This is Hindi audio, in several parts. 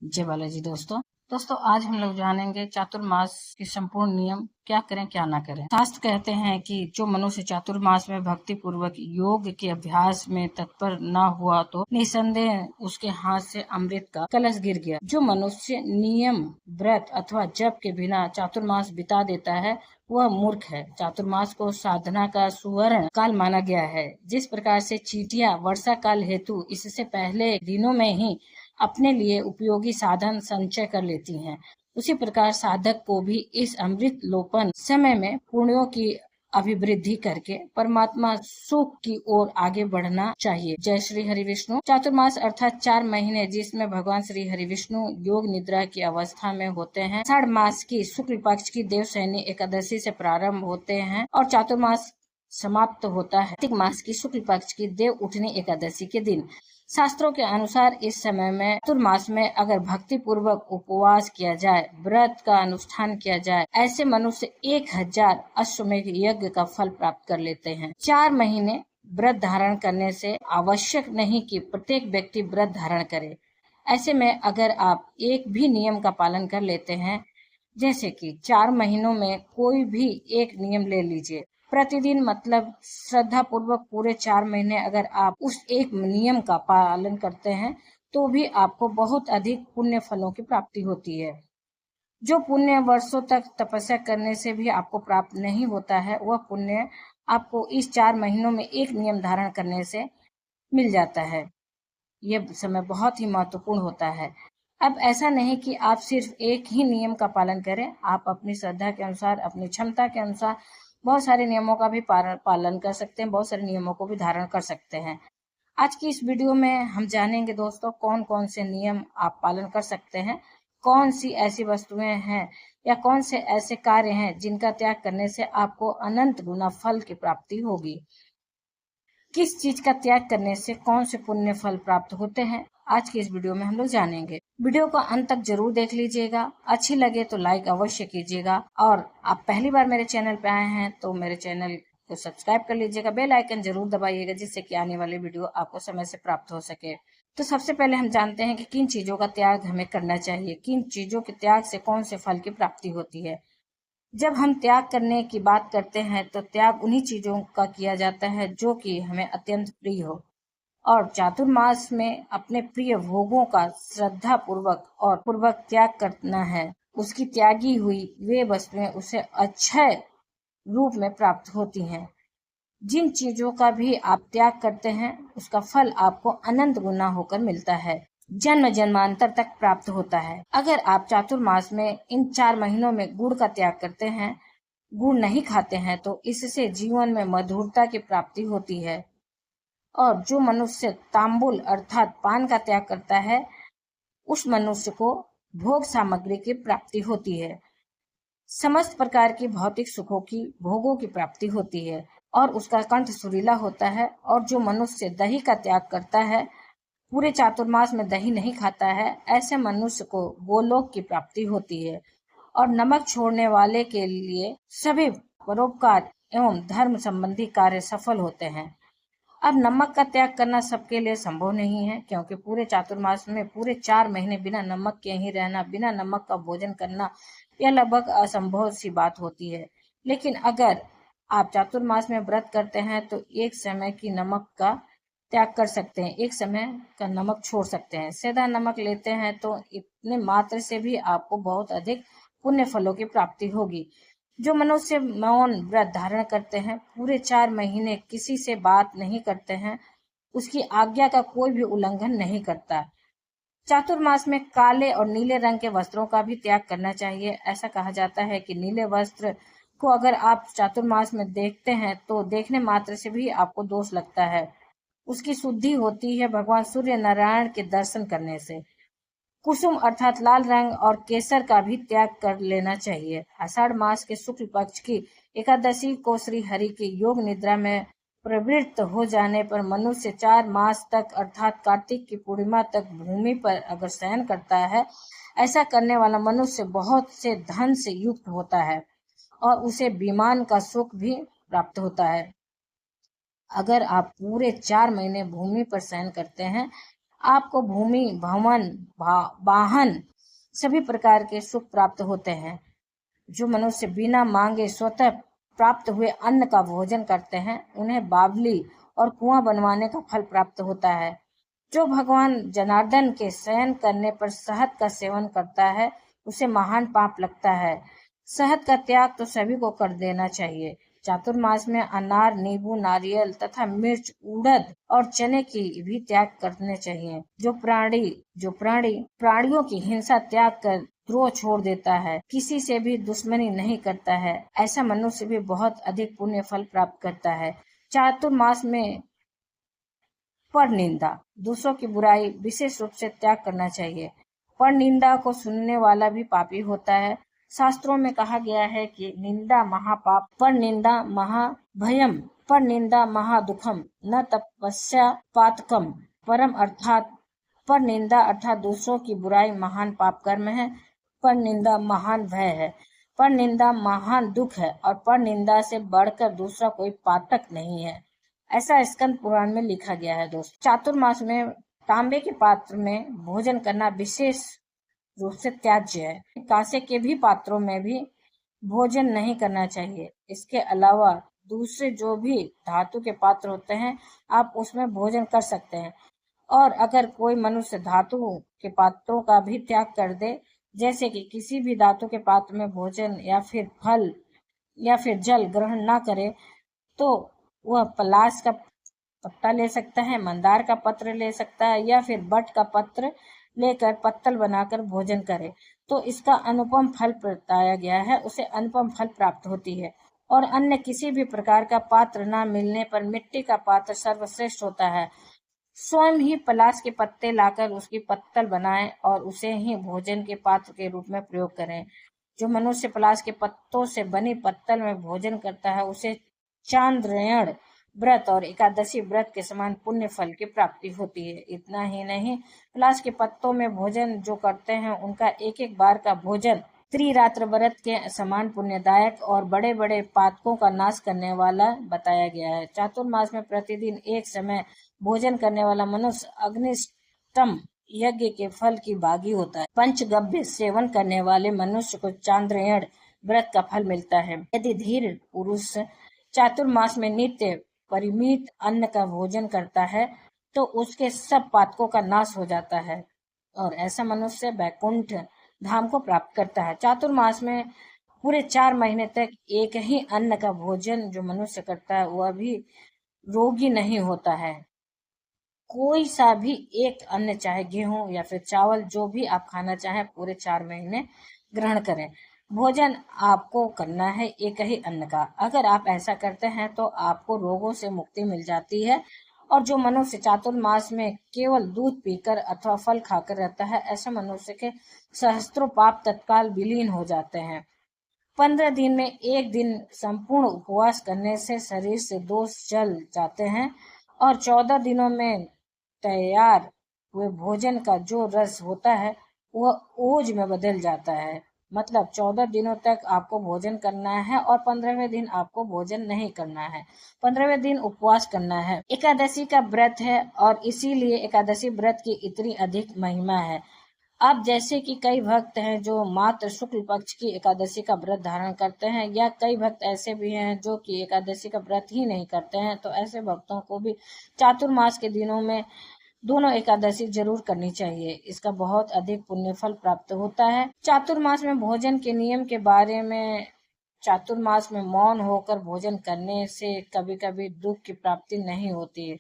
जय बालाजी। दोस्तों आज हम लोग जानेंगे चातुर्मास के संपूर्ण नियम, क्या करें क्या ना करें। शास्त्र कहते हैं कि जो मनुष्य चातुर्मास में भक्ति पूर्वक योग के अभ्यास में तत्पर न हुआ तो निसंदेह उसके हाथ से अमृत का कलश गिर गया। जो मनुष्य नियम व्रत अथवा जप के बिना चातुर्मास बिता देता है वह मूर्ख है। चातुर्मास को साधना का सुवर्ण काल माना गया है। जिस प्रकार से चींटियां वर्षा काल हेतु इससे पहले दिनों में ही अपने लिए उपयोगी साधन संचय कर लेती हैं, उसी प्रकार साधक को भी इस अमृत लोपन समय में पुण्यों की अभिवृद्धि करके परमात्मा सुख की ओर आगे बढ़ना चाहिए। जय श्री हरि विष्णु। चातुर्मास अर्थात 4 महीने जिसमें भगवान श्री हरि विष्णु योग निद्रा की अवस्था में होते हैं। आषाढ़ मास की शुक्ल पक्ष की देवशयनी एकादशी से प्रारंभ होते हैं और चातुर्मास समाप्त होता है कार्तिक मास की शुक्ल पक्ष की देव उठनी एकादशी के दिन। शास्त्रों के अनुसार इस समय में चातुर्मास में अगर भक्ति पूर्वक उपवास किया जाए, व्रत का अनुष्ठान किया जाए, ऐसे मनुष्य 1000 अश्वमेध यज्ञ का फल प्राप्त कर लेते हैं। 4 महीने व्रत धारण करने से आवश्यक नहीं कि प्रत्येक व्यक्ति व्रत धारण करे। ऐसे में अगर आप एक भी नियम का पालन कर लेते हैं, जैसे कि 4 महीनों में कोई भी एक नियम ले लीजिए, प्रतिदिन मतलब श्रद्धा पूर्वक पूरे 4 महीने अगर आप उस एक नियम का पालन करते हैं तो भी आपको बहुत अधिक पुण्य फलों की प्राप्ति होती है। जो पुण्य वर्षों तक तपस्या करने से भी आपको प्राप्त नहीं होता है, वह पुण्य आपको इस 4 महीनों में एक नियम धारण करने से मिल जाता है। यह समय बहुत ही महत्वपूर्ण होता है। अब ऐसा नहीं कि आप सिर्फ एक ही नियम का पालन करें, आप अपनी श्रद्धा के अनुसार, अपनी क्षमता के अनुसार बहुत सारे नियमों का भी पालन कर सकते हैं, बहुत सारे नियमों को भी धारण कर सकते हैं। आज की इस वीडियो में हम जानेंगे दोस्तों कौन कौन से नियम आप पालन कर सकते हैं, कौन सी ऐसी वस्तुएं हैं या कौन से ऐसे कार्य हैं जिनका त्याग करने से आपको अनंत गुना फल की प्राप्ति होगी। किस चीज का त्याग करने से कौन से पुण्य फल प्राप्त होते हैं, आज की इस वीडियो में हम लोग जानेंगे। वीडियो को अंत तक जरूर देख लीजिएगा। अच्छी लगे तो लाइक अवश्य कीजिएगा और आप पहली बार मेरे चैनल पे आए हैं तो मेरे चैनल को सब्सक्राइब कर लीजिएगा, बेल आइकन जरूर दबाइएगा जिससे कि आने वाली वीडियो आपको समय से प्राप्त हो सके। तो सबसे पहले हम जानते हैं कि किन चीजों का त्याग हमें करना चाहिए, किन चीजों के त्याग से कौन से फल की प्राप्ति होती है। जब हम त्याग करने की बात करते हैं तो त्याग उन्हीं चीजों का किया जाता है जो कि हमें अत्यंत प्रिय हो, और चातुर्मास में अपने प्रिय भोगों का श्रद्धा पूर्वक त्याग करना है। उसकी त्यागी हुई वे वस्तुएं उसे अक्षय रूप में प्राप्त होती हैं। जिन चीजों का भी आप त्याग करते हैं उसका फल आपको अनंत गुना होकर मिलता है, जन्म जन्मांतर तक प्राप्त होता है। अगर आप चातुर्मास में इन 4 महीनों में गुड़ का त्याग करते हैं, गुड़ नहीं खाते हैं, तो इससे जीवन में मधुरता की प्राप्ति होती है। और जो मनुष्य तांबुल अर्थात पान का त्याग करता है, उस मनुष्य को भोग सामग्री की प्राप्ति होती है, समस्त प्रकार की भौतिक सुखों की भोगों की प्राप्ति होती है और उसका कंठ सुरीला होता है। और जो मनुष्य दही का त्याग करता है, पूरे चातुर्मास में दही नहीं खाता है, ऐसे मनुष्य को गोलोक की प्राप्ति होती है। और नमक छोड़ने वाले के लिए सभी परोपकार एवं धर्म संबंधी कार्य सफल होते हैं। अब नमक का त्याग करना सबके लिए संभव नहीं है, क्योंकि पूरे चातुर्मास में पूरे 4 महीने बिना नमक के ही रहना, बिना नमक का भोजन करना, यह लगभग असंभव सी बात होती है। लेकिन अगर आप चातुर्मास में व्रत करते हैं तो एक समय की नमक का त्याग कर सकते हैं, एक समय का नमक छोड़ सकते हैं। सीधा नमक लेते हैं तो इतने मात्र से भी आपको बहुत अधिक पुण्य फलों की प्राप्ति होगी। जो मनुष्य मौन व्रत धारण करते हैं, पूरे 4 महीने किसी से बात नहीं करते हैं, उसकी आज्ञा का कोई भी उल्लंघन नहीं करता। चातुर्मास में काले और नीले रंग के वस्त्रों का भी त्याग करना चाहिए। ऐसा कहा जाता है कि नीले वस्त्र को अगर आप चातुर्मास में देखते हैं तो देखने मात्र से भी आपको दोष लगता है। उसकी शुद्धि होती है भगवान सूर्य नारायण के दर्शन करने से। कुसुम अर्थात लाल रंग और केसर का भी त्याग कर लेना चाहिए। आषाढ़ मास के शुक्ल पक्ष की एकादशी को श्री हरि की योग निद्रा में प्रवृत्त हो जाने पर मनुष्य 4 मास तक अर्थात कार्तिक की पूर्णिमा तक भूमि पर अगर शयन करता है, ऐसा करने वाला मनुष्य बहुत से धन से युक्त होता है और उसे विमान का सुख भी प्राप्त होता है। अगर आप पूरे 4 महीने भूमि पर शयन करते हैं आपको भूमि, भवन, वाहन सभी प्रकार के सुख प्राप्त होते हैं। जो मनुष्य बिना मांगे स्वतः प्राप्त हुए अन्न का भोजन करते हैं, उन्हें बावली और कुआं बनवाने का फल प्राप्त होता है। जो भगवान जनार्दन के शयन करने पर शहद का सेवन करता है, उसे महान पाप लगता है। शहद का त्याग तो सभी को कर देना चाहिए। चातुर्मास में अनार, नींबू, नारियल तथा मिर्च, उड़द और चने की भी त्याग करने चाहिए। जो प्राणियों की हिंसा त्याग कर द्रोह छोड़ देता है, किसी से भी दुश्मनी नहीं करता है, ऐसा मनुष्य भी बहुत अधिक पुण्य फल प्राप्त करता है। चातुर्मास में पर निंदा, दूसरों की बुराई विशेष रूप से त्याग करना चाहिए। पर निंदा को सुनने वाला भी पापी होता है। शास्त्रों में कहा गया है कि निंदा महापाप, पर निंदा महाभयम, पर निंदा महादुखम, न तपस्या पातकम परम, अर्थात पर निंदा अर्थात दूसरों की बुराई महान पाप कर्म है। पर निंदा महान भय है, पर निंदा महान दुख है और पर निंदा से बढ़कर दूसरा कोई पातक नहीं है। ऐसा स्कंद पुराण में लिखा गया है। दोस्तों, चातुर्मास में तांबे के पात्र में भोजन करना विशेष रूप से त्याज्य है। कांसे के भी पात्रों में भी भोजन नहीं करना चाहिए। इसके अलावा दूसरे जो भी धातु के पात्र होते हैं, आप उसमें भोजन कर सकते हैं। और अगर कोई मनुष्य धातु के पात्रों का भी त्याग कर दे, जैसे कि किसी भी धातु के पात्र में भोजन या फिर फल या फिर जल ग्रहण न करे, तो वह पलाश का पत्ता ले सकता है, मंदार का पत्र ले सकता है या फिर बट का पत्र लेकर पत्तल बनाकर भोजन करे, तो इसका अनुपम फल बताया गया है, उसे अनुपम फल प्राप्त होती है। और अन्य किसी भी प्रकार का पात्र न मिलने पर मिट्टी का पात्र सर्वश्रेष्ठ होता है। स्वयं ही पलाश के पत्ते लाकर उसकी पत्तल बनाएं और उसे ही भोजन के पात्र के रूप में प्रयोग करें। जो मनुष्य पलाश के पत्तों से बनी पत्तल में भोजन करता है, उसे चांद्रयण व्रत और एकादशी व्रत के समान पुण्य फल की प्राप्ति होती है। इतना ही नहीं, पलाश के पत्तों में भोजन जो करते हैं, उनका एक एक बार का भोजन त्रिरात्र व्रत के समान पुण्यदायक और बड़े बड़े पातकों का नाश करने वाला बताया गया है। चातुर्मास में प्रतिदिन एक समय भोजन करने वाला मनुष्य अग्निष्टम यज्ञ के फल की भागी होता है। पंचगव्य सेवन करने वाले मनुष्य को चांद्रयण व्रत का फल मिलता है। यदि धीर पुरुष चातुर्मास में नित्य परिमित अन्न का भोजन करता है, तो उसके सब पातकों का नाश हो जाता है और ऐसा मनुष्य वैकुंठ धाम को प्राप्त करता है। चातुर्मास में पूरे 4 महीने तक एक ही अन्न का भोजन जो मनुष्य करता है, वह भी रोगी नहीं होता है। कोई सा भी एक अन्न, चाहे गेहूं या फिर चावल, जो भी आप खाना चाहें, पूरे 4 महीने ग्रहण करें। भोजन आपको करना है एक ही अन्न का। अगर आप ऐसा करते हैं तो आपको रोगों से मुक्ति मिल जाती है। और जो मनुष्य चातुर्मास में केवल दूध पीकर अथवा फल खाकर रहता है, ऐसे मनुष्य के सहस्त्रों पाप तत्काल विलीन हो जाते हैं। 15 दिन में एक दिन संपूर्ण उपवास करने से शरीर से दोष जल जाते हैं और 14 दिनों में तैयार हुए भोजन का जो रस होता है, वह ओज में बदल जाता है। मतलब 14 दिनों तक आपको भोजन करना है और 15वें दिन आपको भोजन नहीं करना है। 15वें दिन उपवास करना है। एकादशी का व्रत है और इसीलिए एकादशी व्रत की इतनी अधिक महिमा है। अब जैसे कि कई भक्त हैं जो मात्र शुक्ल पक्ष की एकादशी का व्रत धारण करते हैं, या कई भक्त ऐसे भी हैं जो कि एकादशी का व्रत ही नहीं करते हैं, तो ऐसे भक्तों को भी चातुर्मास के दिनों में दोनों एकादशी जरूर करनी चाहिए। इसका बहुत अधिक पुण्य फल प्राप्त होता है। चातुर्मास में भोजन के नियम के बारे में, चातुर्मास में मौन होकर भोजन करने से कभी कभी दुख की प्राप्ति नहीं होती है।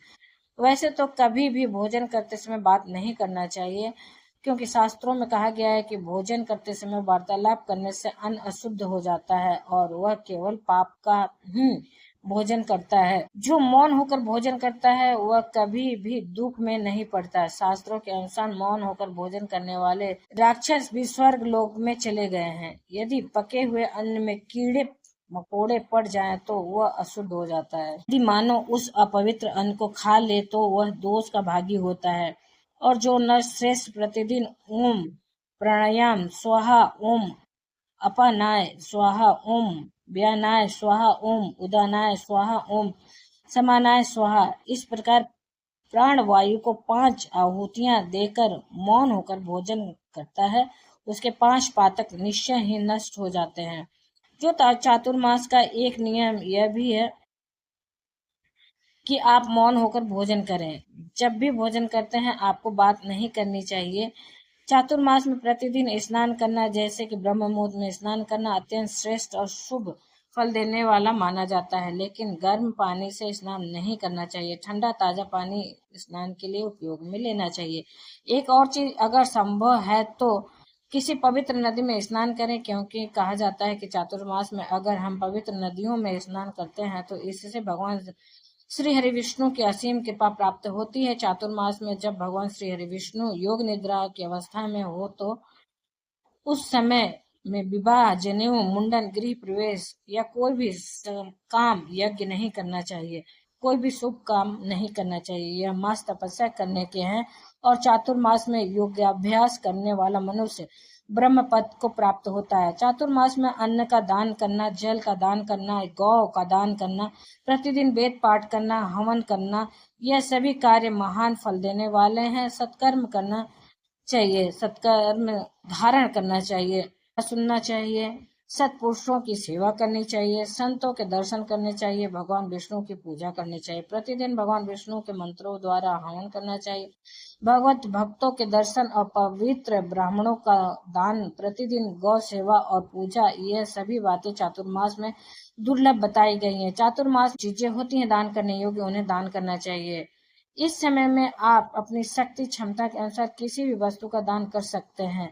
वैसे तो कभी भी भोजन करते समय बात नहीं करना चाहिए, क्योंकि शास्त्रों में कहा गया है कि भोजन करते समय वार्तालाप करने से अन्न अशुद्ध हो जाता है और वह केवल पाप का ही भोजन करता है। जो मौन होकर भोजन करता है, वह कभी भी दुख में नहीं पड़ता है। शास्त्रों के अनुसार मौन होकर भोजन करने वाले राक्षस भी स्वर्ग लोक में चले गए हैं। यदि पके हुए अन्न में कीड़े मकोड़े पड़ जाएं तो वह अशुद्ध हो जाता है। यदि मानो उस अपवित्र अन्न को खा ले तो वह दोष का भागी होता है। और जो नर श्रेष्ठ प्रतिदिन ओम प्राणायाम स्वाहा, ओम अपानाय स्वाहा, ओम व्यानाय स्वाहा, ओम उदानाय स्वाहा, ओम समानाय स्वाहा, इस प्रकार प्राण वायु को 5 आहुतियां देकर मौन होकर भोजन करता है, उसके 5 पातक निश्चय ही नष्ट हो जाते हैं। जो चातुर्मास का एक नियम यह भी है कि आप मौन होकर भोजन करें। जब भी भोजन करते हैं आपको बात नहीं करनी चाहिए। चातुर्मास में प्रतिदिन स्नान करना, जैसे कि ब्रह्म मुहूर्त में स्नान करना, अत्यंत श्रेष्ठ और शुभ फल देने वाला माना जाता है, लेकिन गर्म पानी से स्नान नहीं करना चाहिए। ठंडा ताजा पानी स्नान के लिए उपयोग में लेना चाहिए। एक और चीज, अगर संभव है तो किसी पवित्र नदी में स्नान करें, क्योंकि कहा जाता है कि चातुर्मास में अगर हम पवित्र नदियों में स्नान करते हैं तो इससे भगवान श्री हरि विष्णु की असीम कृपा प्राप्त होती है। चातुर्मास में जब भगवान श्री हरि विष्णु योग निद्रा की अवस्था में हो तो उस समय में विवाह, जनेऊ, मुंडन, गृह प्रवेश या कोई भी काम यज्ञ नहीं करना चाहिए। कोई भी शुभ काम नहीं करना चाहिए। यह मास तपस्या करने के हैं और चातुर्मास में योगाभ्यास करने वाला मनुष्य ब्रह्म पद को प्राप्त होता है। चातुर्मास में अन्न का दान करना, जल का दान करना, गौ का दान करना, प्रतिदिन वेद पाठ करना, हवन करना, यह सभी कार्य महान फल देने वाले हैं। सत्कर्म करना चाहिए, सत्कर्म धारण करना चाहिए, सुनना चाहिए, सत्पुरुषों की सेवा करनी चाहिए, संतों के दर्शन करने चाहिए, भगवान विष्णु की पूजा करनी चाहिए। प्रतिदिन भगवान विष्णु के मंत्रों द्वारा हवन करना चाहिए। भगवत भक्तों के दर्शन और पवित्र ब्राह्मणों का दान, प्रतिदिन गौ सेवा और पूजा, यह सभी बातें चातुर्मास में दुर्लभ बताई गई हैं। चातुर्मास चीजें होती हैं दान करने योग्य, उन्हें दान करना चाहिए। इस समय में आप अपनी शक्ति क्षमता के अनुसार किसी भी वस्तु का दान कर सकते हैं।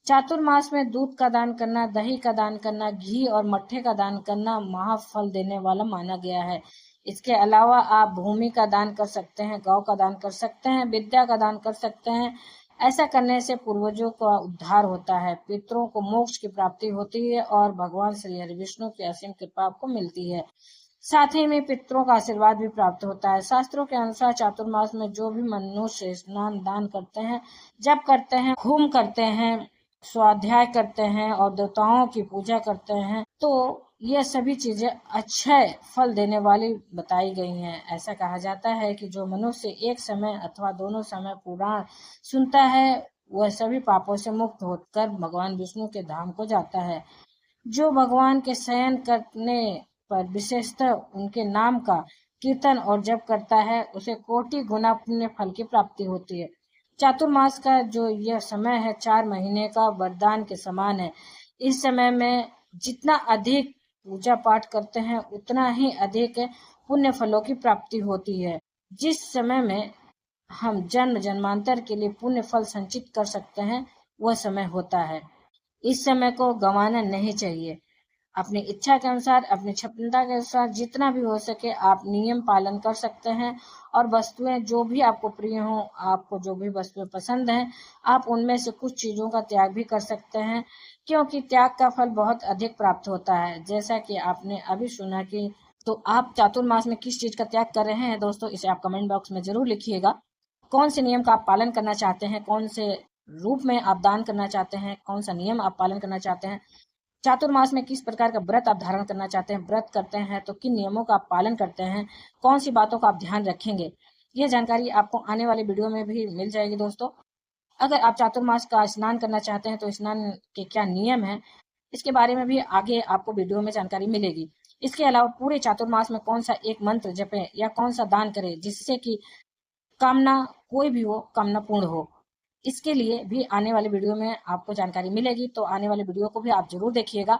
चातुर्मास में दूध का दान करना, दही का दान करना, घी और मट्ठे का दान करना महाफल देने वाला माना गया है। इसके अलावा आप भूमि का दान कर सकते हैं, गौ का दान कर सकते हैं, विद्या का दान कर सकते हैं। ऐसा करने से पूर्वजों का उद्धार होता है, पितरों को मोक्ष की प्राप्ति होती है और भगवान श्री हरि विष्णु की असीम कृपा आपको मिलती है। साथ ही में पितरों का आशीर्वाद भी प्राप्त होता है। शास्त्रों के अनुसार चातुर्मास में जो भी मनुष्य स्नान दान करते हैं, जप करते हैं, होम करते हैं, स्वाध्याय करते हैं और देवताओं की पूजा करते हैं, तो यह सभी चीजें अच्छे फल देने वाली बताई गई हैं। ऐसा कहा जाता है कि जो मनुष्य एक समय अथवा दोनों समय पुराण सुनता है वह सभी पापों से मुक्त होकर भगवान विष्णु के धाम को जाता है। जो भगवान के शयन करने पर विशेषतः उनके नाम का कीर्तन और जप करता है, उसे कोटि गुना पुण्य फल की प्राप्ति होती है। चातुर्मास का जो यह समय है 4 महीने का वरदान के समान है। इस समय में जितना अधिक पूजा पाठ करते हैं उतना ही अधिक पुण्य फलों की प्राप्ति होती है। जिस समय में हम जन्म जन्मांतर के लिए पुण्य फल संचित कर सकते हैं वह समय होता है। इस समय को गंवाना नहीं चाहिए। अपनी इच्छा के अनुसार, अपनी क्षमता के अनुसार जितना भी हो सके आप नियम पालन कर सकते हैं और वस्तुएं जो भी आपको प्रिय हो, आपको जो भी वस्तुएं पसंद हैं, आप उनमें से कुछ चीजों का त्याग भी कर सकते हैं, क्योंकि त्याग का फल बहुत अधिक प्राप्त होता है। जैसा कि आपने अभी सुना कि तो आप चातुर्मास में किस चीज का त्याग कर रहे हैं दोस्तों, इसे आप कमेंट बॉक्स में जरूर लिखिएगा। कौन से नियम का आप पालन करना चाहते हैं, कौन से रूप में आप दान करना चाहते हैं, कौन सा नियम आप पालन करना चाहते हैं, चातुर्मास में किस प्रकार का व्रत आप धारण करना चाहते हैं, व्रत करते हैं तो किन नियमों का आप पालन करते हैं, कौन सी बातों का आप ध्यान रखेंगे, यह जानकारी आपको आने वाले वीडियो में भी मिल जाएगी दोस्तों। अगर आप चातुर्मास का स्नान करना चाहते हैं तो स्नान के क्या नियम है, इसके बारे में भी आगे आपको वीडियो में जानकारी मिलेगी। इसके अलावा पूरे चातुर्मास में कौन सा एक मंत्र जपे या कौन सा दान करें जिससे कि कामना कोई भी हो, कामना पूर्ण हो, इसके लिए भी आने वाले वीडियो में आपको जानकारी मिलेगी। तो आने वाले वीडियो को भी आप जरूर देखिएगा।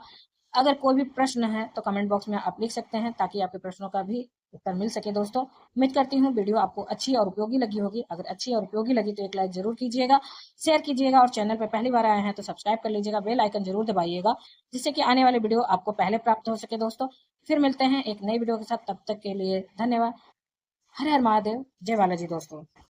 अगर कोई भी प्रश्न है तो कमेंट बॉक्स में आप लिख सकते हैं ताकि आपके प्रश्नों का भी उत्तर मिल सके। दोस्तों उम्मीद करती हूँ वीडियो आपको अच्छी और उपयोगी लगी होगी। अगर अच्छी और उपयोगी लगी तो एक लाइक जरूर कीजिएगा, शेयर कीजिएगा और चैनल पर पहली बार आए हैं तो सब्सक्राइब कर लीजिएगा, बेल आइकन जरूर दबाइएगा जिससे कि आने वाले वीडियो आपको पहले प्राप्त हो सके। दोस्तों फिर मिलते हैं एक नई वीडियो के साथ, तब तक के लिए धन्यवाद। हर हर महादेव, जय बालाजी दोस्तों।